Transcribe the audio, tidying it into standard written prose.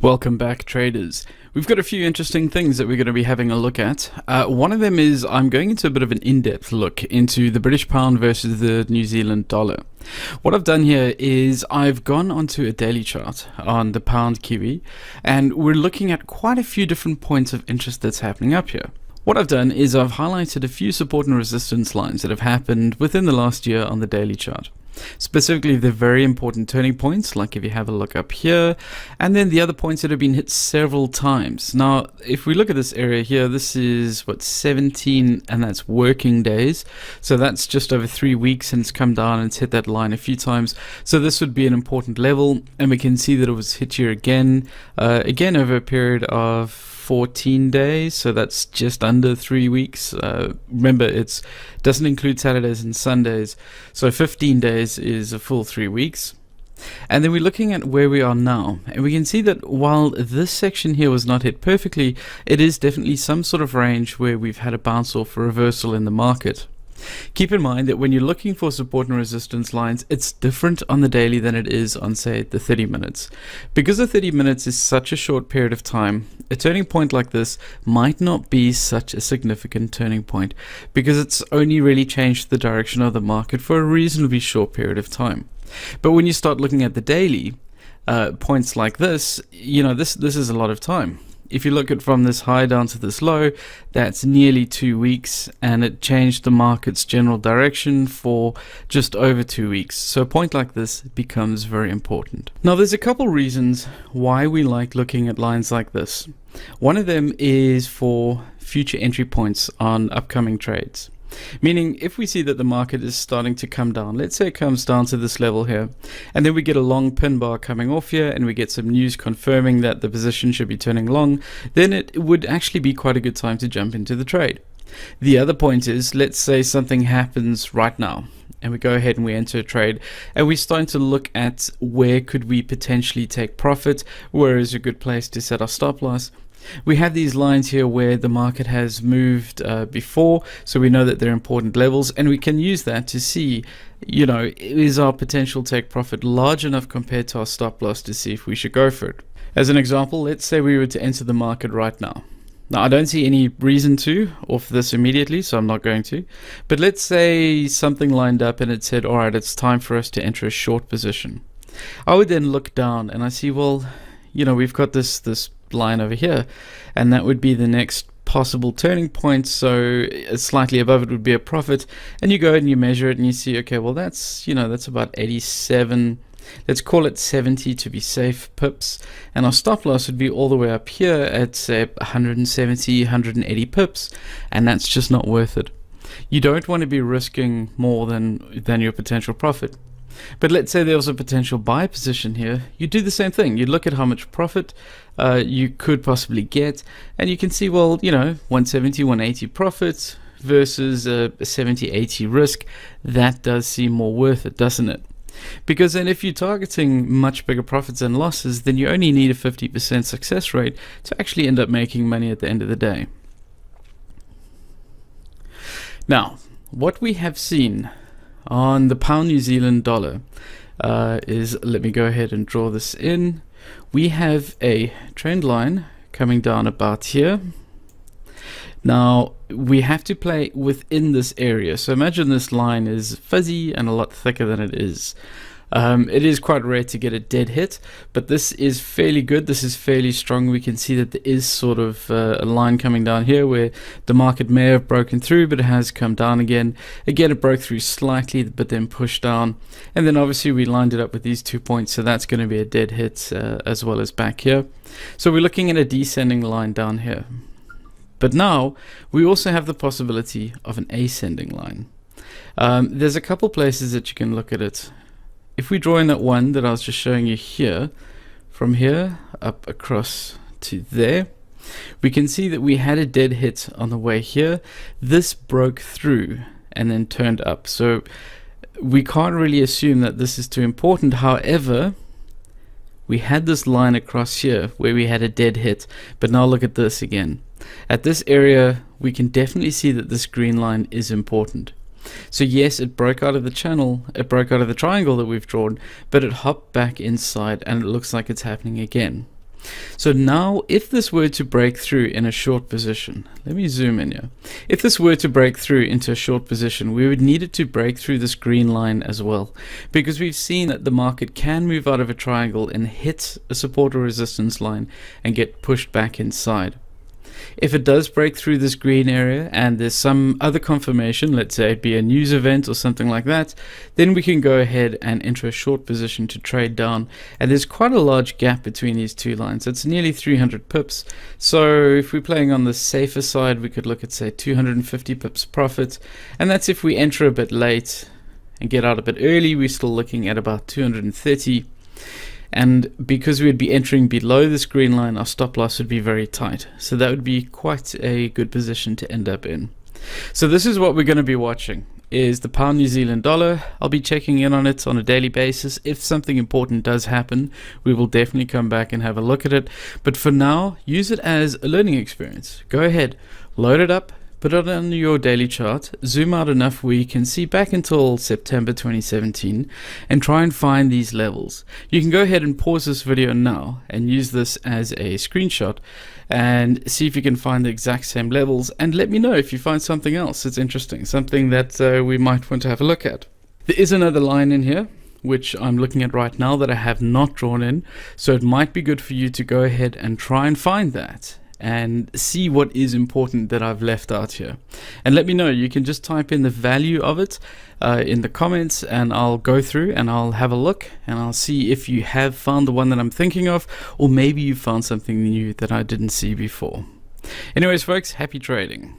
Welcome back, traders. We've got a few interesting things that we're going to be having a look at. One of them is I'm going into a bit of an in-depth look into the British pound versus the New Zealand dollar. What I've done here is I've gone onto a daily chart on the pound Kiwi, and we're looking at quite a few different points of interest that's happening up here. What I've done is I've highlighted a few support and resistance lines that have happened within the last year on the daily chart. Specifically, the very important turning points, like if you have a look up here, and then the other points that have been hit several times. Now, if we look at this area here, this is what, 17, and that's working days. So that's just over 3 weeks, and it's come down and it's hit that line a few times. So this would be an important level, and we can see that it was hit here again over a period of 14 days, so that's just under 3 weeks. Remember, it doesn't include Saturdays and Sundays, so 15 days is a full 3 weeks. And then we're looking at where we are now, and we can see that while this section here was not hit perfectly, it is definitely some sort of range where we've had a bounce off a reversal in the market. Keep in mind that when you're looking for support and resistance lines, it's different on the daily than it is on, say, the 30 minutes. Because the 30 minutes is such a short period of time, a turning point like this might not be such a significant turning point because it's only really changed the direction of the market for a reasonably short period of time. But when you start looking at the daily points like this, this is a lot of time. If you look at from this high down to this low, that's nearly 2 weeks, and it changed the market's general direction for just over 2 weeks. So a point like this becomes very important. Now, there's a couple reasons why we like looking at lines like this. One of them is for future entry points on upcoming trades. Meaning, if we see that the market is starting to come down, let's say it comes down to this level here, and then we get a long pin bar coming off here, and we get some news confirming that the position should be turning long, then it would actually be quite a good time to jump into the trade. The other point is, let's say something happens right now, and we go ahead and we enter a trade, and we're starting to look at where could we potentially take profit, where is a good place to set our stop loss. We have these lines here where the market has moved before, so we know that they're important levels, and we can use that to see, is our potential take profit large enough compared to our stop loss to see if we should go for it. As an example, let's say we were to enter the market right now. Now, I don't see any reason to off this immediately, so I'm not going to. But let's say something lined up and it said, all right, it's time for us to enter a short position. I would then look down and I see, well, we've got this line over here, and that would be the next possible turning point. So slightly above it would be a profit, and you go ahead and you measure it and you see, okay, well, that's about 87, let's call it 70 to be safe, pips, and our stop loss would be all the way up here at, say, 170, 180 pips, and that's just not worth it. You don't want to be risking more than your potential profit. But let's say there was a potential buy position here. You do the same thing. You look at how much profit you could possibly get, and you can see, well, 170, 180 profits versus a 70, 80 risk. That does seem more worth it, doesn't it? Because then if you're targeting much bigger profits and losses, then you only need a 50% success rate to actually end up making money at the end of the day. Now, what we have seen on the pound New Zealand dollar is, let me go ahead and draw this in. We have a trend line coming down about here. Now, we have to play within this area. So imagine this line is fuzzy and a lot thicker than it is. It is quite rare to get a dead hit, but this is fairly good. This is fairly strong. We can see that there is sort of a line coming down here where the market may have broken through, but it has come down again. Again, it broke through slightly, but then pushed down. And then obviously we lined it up with these 2 points, so that's going to be a dead hit as well as back here. So we're looking at a descending line down here. But now we also have the possibility of an ascending line. There's a couple places that you can look at it. If we draw in that one that I was just showing you here, from here up across to there, we can see that we had a dead hit on the way here. This broke through and then turned up. So we can't really assume that this is too important. However, we had this line across here where we had a dead hit, but now look at this again. At this area, we can definitely see that this green line is important. So yes, it broke out of the channel, it broke out of the triangle that we've drawn, but it hopped back inside and it looks like it's happening again. So now if this were to break through in a short position, let me zoom in here. If this were to break through into a short position, we would need it to break through this green line as well, because we've seen that the market can move out of a triangle and hit a support or resistance line and get pushed back inside. If it does break through this green area and there's some other confirmation, let's say it be a news event or something like that, then we can go ahead and enter a short position to trade down. And there's quite a large gap between these two lines. It's nearly 300 pips. So if we're playing on the safer side, we could look at, say, 250 pips profit. And that's if we enter a bit late and get out a bit early. We're still looking at about 230. And because we'd be entering below this green line, our stop loss would be very tight. So that would be quite a good position to end up in. So this is what we're going to be watching, is the pound New Zealand dollar. I'll be checking in on it on a daily basis. If something important does happen, we will definitely come back and have a look at it. But for now, use it as a learning experience. Go ahead, load it up, put it on your daily chart, zoom out enough where you can see back until September 2017 and try and find these levels. You can go ahead and pause this video now and use this as a screenshot and see if you can find the exact same levels, and let me know if you find something else that's interesting, something that we might want to have a look at. There is another line in here which I'm looking at right now that I have not drawn in, so it might be good for you to go ahead and try and find that and see what is important that I've left out here. And let me know. You can just type in the value of it in the comments, and I'll go through and I'll have a look and I'll see if you have found the one that I'm thinking of, or maybe you found something new that I didn't see before. Anyways folks, happy trading.